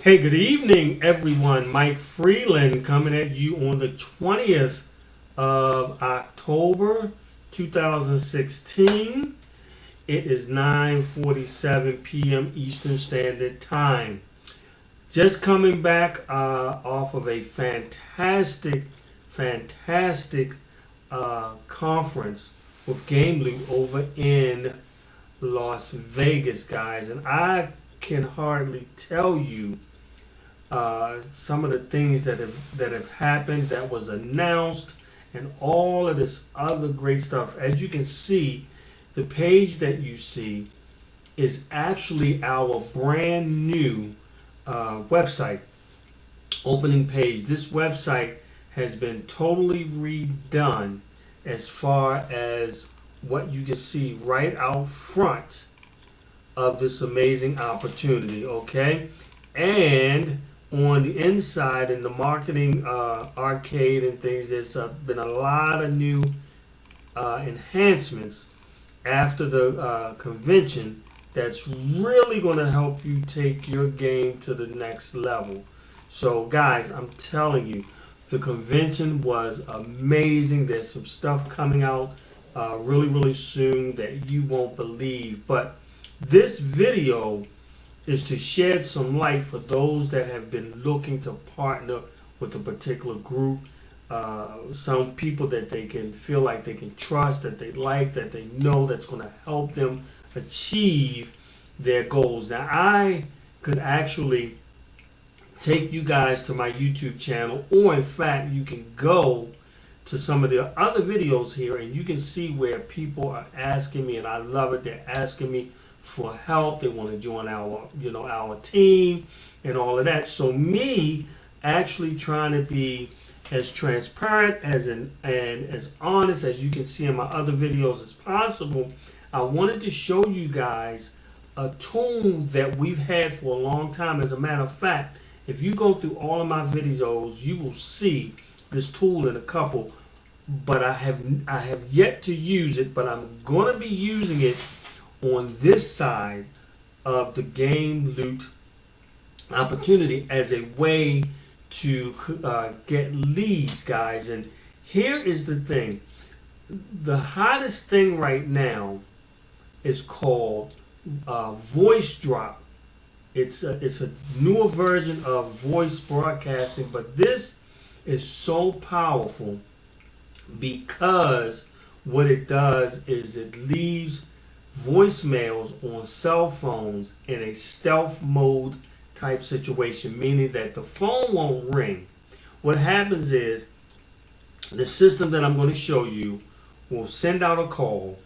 Hey, good evening, everyone. Mike Freeland coming at you on the 20th of October 2016. It is 9:47 p.m. Eastern Standard Time. Just coming back off of a fantastic conference with Game Loot over in Las Vegas, guys. And I can hardly tell you some of the things that have happened, that was announced, and all of this other great stuff. As you can see, the page that you see is actually our brand new website opening page. This website has been totally redone as far as what you can see right out front of this amazing opportunity, okay? And on the inside, in the marketing arcade and things, there's been a lot of new enhancements after the convention that's really going to help you take your game to the next level. So guys, I'm telling you, the convention was amazing. There's some stuff coming out really soon that you won't believe. But this video is to shed some light for those that have been looking to partner with a particular group. Some people that they can feel like they can trust, that they like, that they know that's going to help them achieve their goals. Now, I could actually take you guys to my YouTube channel, or in fact, you can go to some of the other videos here and you can see where people are asking me, and I love it. They're asking me for help. They want to join our team and all of that. So me actually trying to be as transparent and as honest as you can see in my other videos as possible, I wanted to show you guys a tool that we've had for a long time. As a matter of fact, if you go through all of my videos, you will see this tool in a couple, but I have yet to use it, but I'm going to be using it on this side of the Game Loot opportunity as a way to get leads, guys. And here is the thing. The hottest thing right now is called Voice Drop. It's a newer version of voice broadcasting, but this is so powerful because what it does is it leaves voicemails on cell phones in a stealth mode type situation, meaning that the phone won't ring. What happens is the system that I'm going to show you will send out a call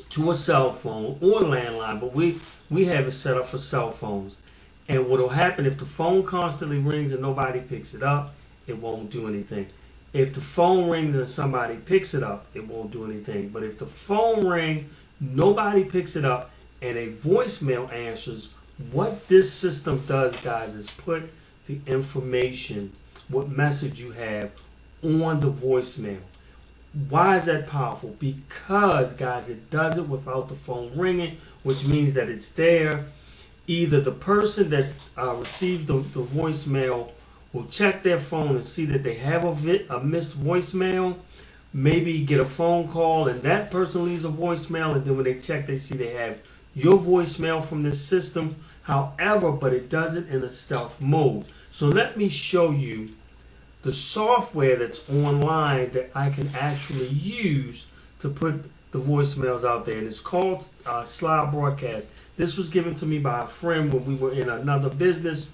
to a cell phone or landline, but we have it set up for cell phones. And what will happen if the phone constantly rings and nobody picks it up, it won't do anything. If the phone rings and somebody picks it up, it won't do anything. But if the phone rings, nobody picks it up, and a voicemail answers, what this system does, guys, is put the information, what message you have, on the voicemail. Why is that powerful? Because, guys, it does it without the phone ringing, which means that it's there. Either the person that received the voicemail will check their phone and see that they have a missed voicemail, maybe get a phone call and that person leaves a voicemail, and then when they check, they see they have your voicemail from this system. However, but it does it in a stealth mode. So let me show you the software that's online that I can actually use to put the voicemails out there. And it's called Slide Broadcast. This was given to me by a friend when we were in another business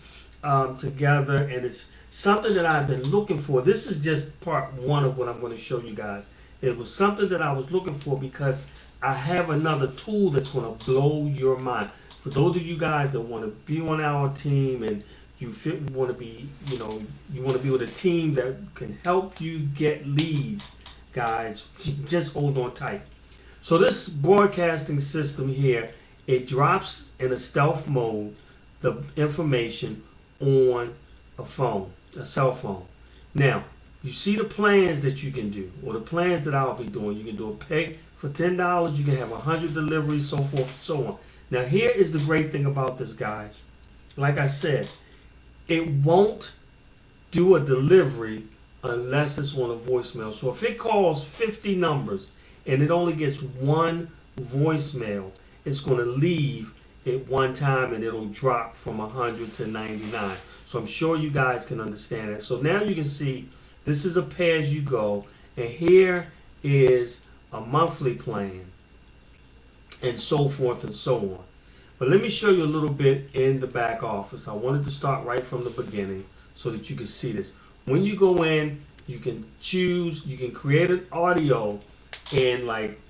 together, and it's something that I've been looking for. This is just part one of what I'm going to show you guys. It was something that I was looking for because I have another tool that's going to blow your mind. For those of you guys that want to be on our team and you want to be, you want to be with a team that can help you get leads, guys, just hold on tight. So this broadcasting system here, it drops in a stealth mode the information on a phone, a cell phone. Now, you see the plans that you can do, or the plans that I'll be doing. You can do a pay for $10. You can have 100 deliveries, so forth and so on. Now, here is the great thing about this, guys. Like I said, it won't do a delivery unless it's on a voicemail. So if it calls 50 numbers and it only gets one voicemail, it's going to leave it one time and it'll drop from 100 to 99. So I'm sure you guys can understand that. So now you can see this is a pay as you go, and here is a monthly plan, and so forth and so on. But let me show you a little bit in the back office. I wanted to start right from the beginning so that you can see this. When you go in, you can choose, you can create an audio in like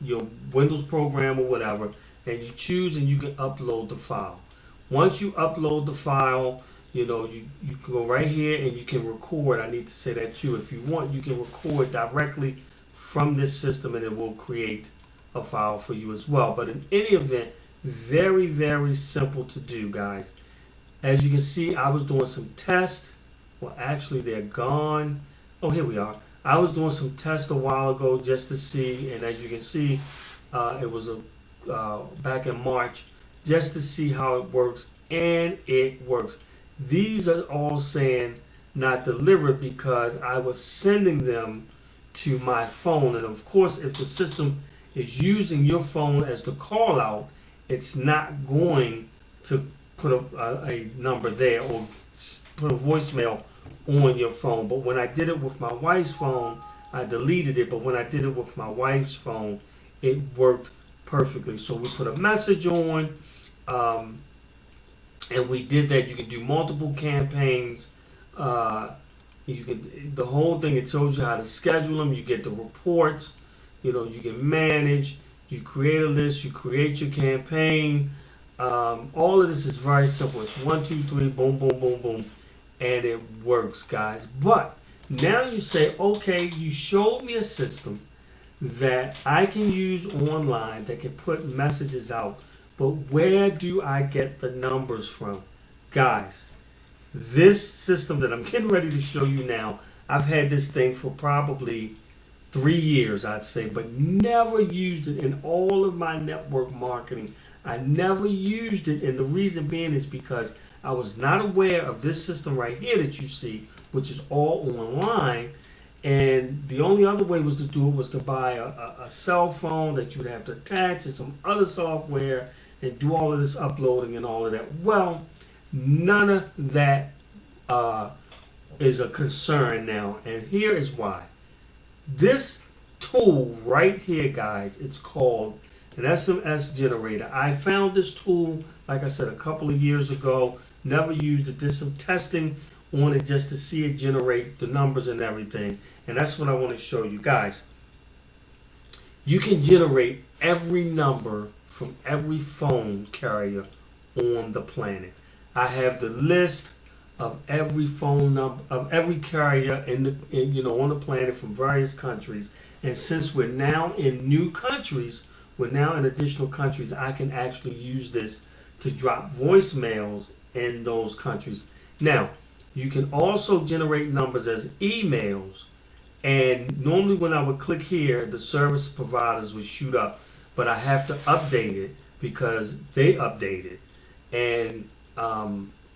your Windows program or whatever, and you choose and you can upload the file. Once you upload the file, you can go right here and you can record. I need to say that too. If you want, you can record directly from this system and it will create a file for you as well. But in any event, very, very simple to do, guys. As you can see, I was doing some tests. Well, actually, they're gone. Oh, here we are. I was doing some tests a while ago just to see, and as you can see, it was back in March, just to see how it works, and it works. These are all saying not delivered because I was sending them to my phone, and of course, if the system is using your phone as the call out, it's not going to put a number there or put a voicemail on your phone. But when I did it with my wife's phone, I deleted it. But when I did it with my wife's phone, it worked perfectly. So we put a message on, and we did that. You can do multiple campaigns. The whole thing. It tells you how to schedule them. You get the reports. You can manage. You create a list. You create your campaign. All of this is very simple. It's 1, 2, 3, boom, boom, boom, boom, and it works, guys. But now you say, okay, you showed me a system that I can use online that can put messages out, but where do I get the numbers from? Guys, this system that I'm getting ready to show you now, I've had this thing for probably 3 years, I'd say, but never used it in all of my network marketing. I never used it, and the reason being is because I was not aware of this system right here that you see, which is all online. And the only other way was to do it was to buy a cell phone that you would have to attach to some other software and do all of this uploading and all of that. Well, none of that is a concern now, and here is why. This tool right here, guys, it's called an SMS Generator. I found this tool, like I said, a couple of years ago. Never used it. Did some testing on it just to see it generate the numbers and everything. And that's what I want to show you guys. You can generate every number from every phone carrier on the planet. I have the list of every phone number of every carrier on the planet from various countries. And since we're now in new countries, we're now in additional countries, I can actually use this to drop voicemails in those countries. Now, you can also generate numbers as emails, and normally when I would click here, the service providers would shoot up, but I have to update it because they update it, and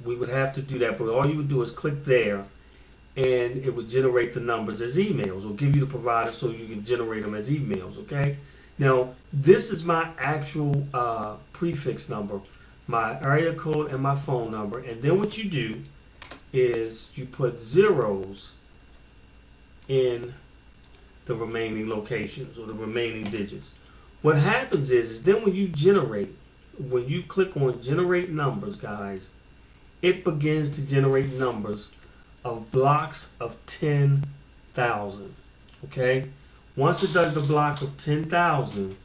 we would have to do that. But all you would do is click there, and it would generate the numbers as emails, or give you the provider so you can generate them as emails. Okay. Now, this is my actual prefix number, my area code, and my phone number. And then what you do is you put zeros in the remaining locations or the remaining digits. What happens is then when you click on generate numbers, guys, it begins to generate numbers of blocks of 10,000. Okay? Once it does the block of 10,000,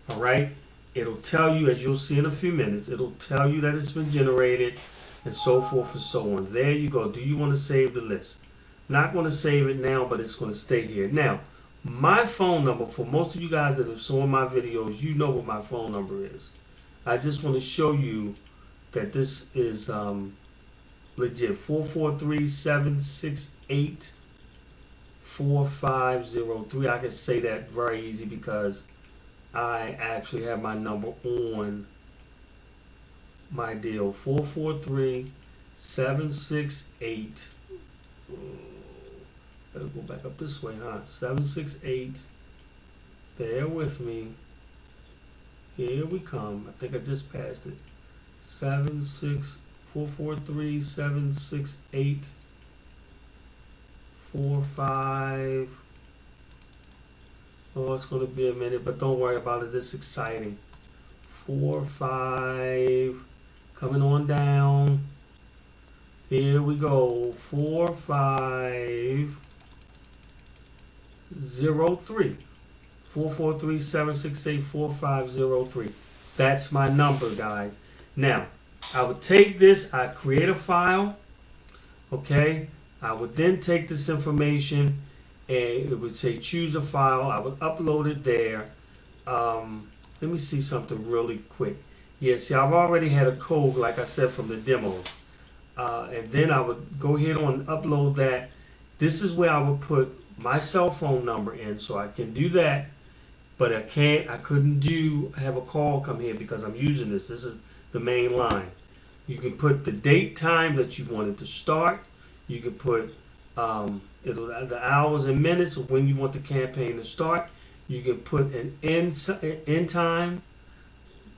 all right, it'll tell you, as you'll see in a few minutes, it'll tell you that it's been generated and so forth and so on. There you go. Do you want to save the list? Not going to save it now, but it's going to stay here. Now, my phone number, for most of you guys that have seen my videos, you know what my phone number is. I just want to show you that this is legit. 443-768-4503. I can say that very easy because I actually have my number on my deal. 443 768. Better go back up this way, huh? 768. Bear with me. Here we come. I think I just passed it. 76443 768 45. Oh, it's going to be a minute, but don't worry about it. It's exciting. 45. Coming on down. Here we go. 4503. 443-768-4503. That's my number, guys. Now, I would take this, I create a file, okay? I would then take this information and it would say choose a file. I would upload it there. Let me see something really quick. Yeah, see, I've already had a code, like I said, from the demo. And then I would go ahead and upload that. This is where I would put my cell phone number in, so I can do that. But I couldn't have a call come here because I'm using this. This is the main line. You can put the date, time that you want it to start. You can put the hours and minutes of when you want the campaign to start. You can put an end time.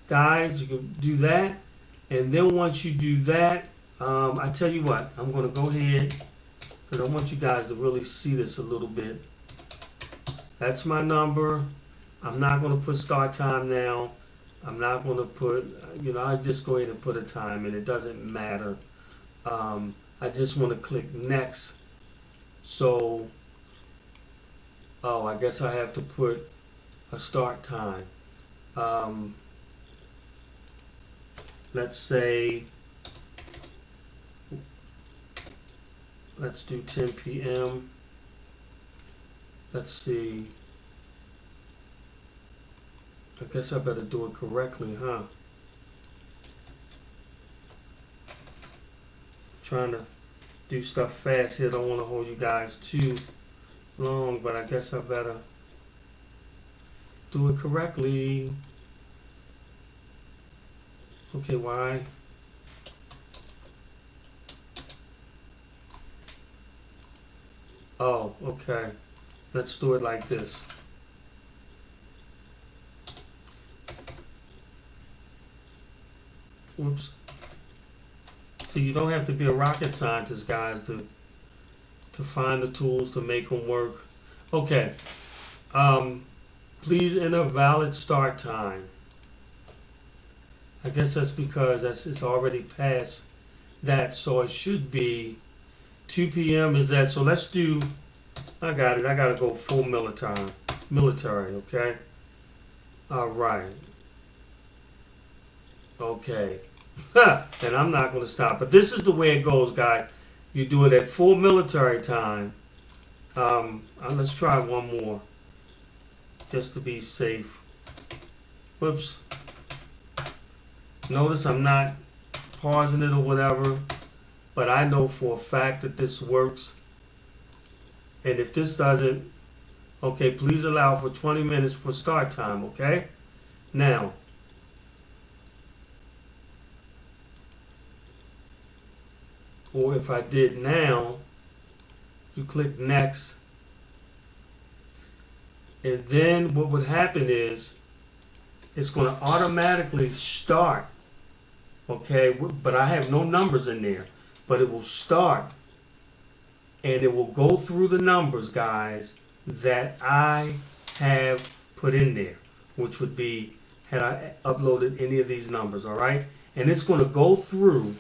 Guys, you can do that. And then once you do that, I tell you what, I'm going to go ahead because I want you guys to really see this a little bit. That's my number. I'm not going to put start time now. I'm not going to put, I just go ahead and put a time and it doesn't matter. I just want to click next. So, I guess I have to put a start time. Let's say, let's do 10 p.m. Let's see. I guess I better do it correctly, huh? Trying to do stuff fast here. Don't want to hold you guys too long, but I guess I better do it correctly. Okay, why? Oh, okay. Let's do it like this. Whoops. So you don't have to be a rocket scientist, guys, to find the tools to make them work. Okay. Please enter valid start time. I guess that's because it's already past that, so it should be 2 p.m. is that. So let's do. I got it. I gotta go full military. Okay. All right. Okay. And I'm not going to stop. But this is the way it goes, guys. You do it at full military time. Let's try one more. Just to be safe. Whoops. Notice I'm not pausing it or whatever. But I know for a fact that this works. And if this doesn't, okay, please allow for 20 minutes for start time, okay? Now, or if I did now, you click next, and then what would happen is it's going to automatically start, okay, but I have no numbers in there, but it will start and it will go through the numbers, guys, that I have put in there, which would be had I uploaded any of these numbers, all right? And it's going to go through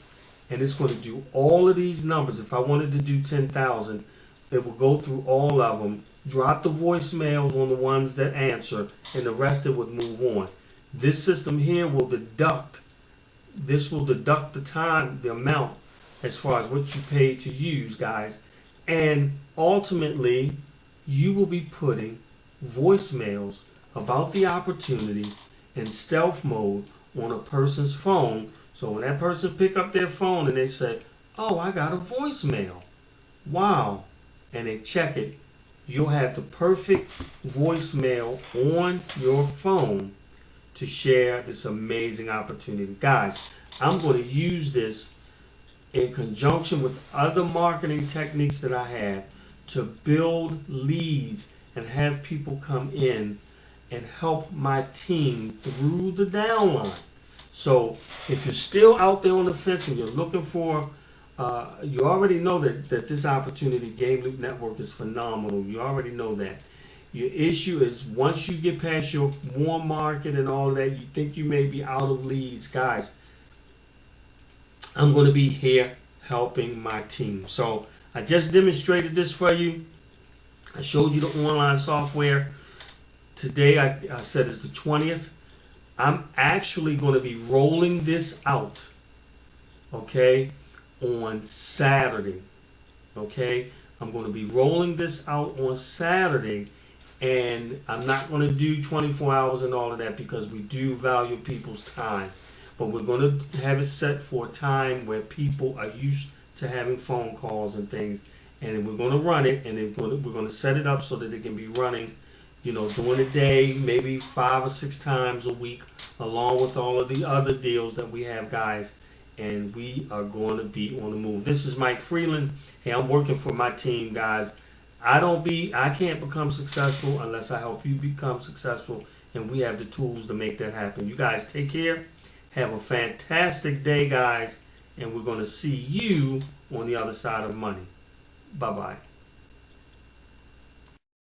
and it's going to do all of these numbers. If I wanted to do 10,000, it will go through all of them, drop the voicemails on the ones that answer, and the rest it would move on. This system here will deduct. This will deduct the time, the amount, as far as what you paid to use, guys. And ultimately, you will be putting voicemails about the opportunity in stealth mode on a person's phone. So when that person pick up their phone and they say, oh, I got a voicemail. Wow. And they check it, you'll have the perfect voicemail on your phone to share this amazing opportunity. Guys, I'm going to use this in conjunction with other marketing techniques that I have to build leads and have people come in and help my team through the downline. So if you're still out there on the fence and you're looking for, you already know that this opportunity, Game Loop Network, is phenomenal. You already know that. Your issue is once you get past your warm market and all that, you think you may be out of leads. Guys, I'm going to be here helping my team. So I just demonstrated this for you. I showed you the online software. Today I said it's the 20th. I'm actually going to be rolling this out, okay, on Saturday. Okay, I'm going to be rolling this out on Saturday, and I'm not going to do 24 hours and all of that because we do value people's time. But we're going to have it set for a time where people are used to having phone calls and things, and we're going to run it, and we're going to set it up so that it can be running, during the day, maybe 5 or 6 times a week, along with all of the other deals that we have, guys. And we are going to be on the move. This is Mike Freeland. Hey, I'm working for my team, guys. I can't become successful unless I help you become successful, and we have the tools to make that happen. You guys take care. Have a fantastic day, guys, and we're going to see you on the other side of money. Bye-bye.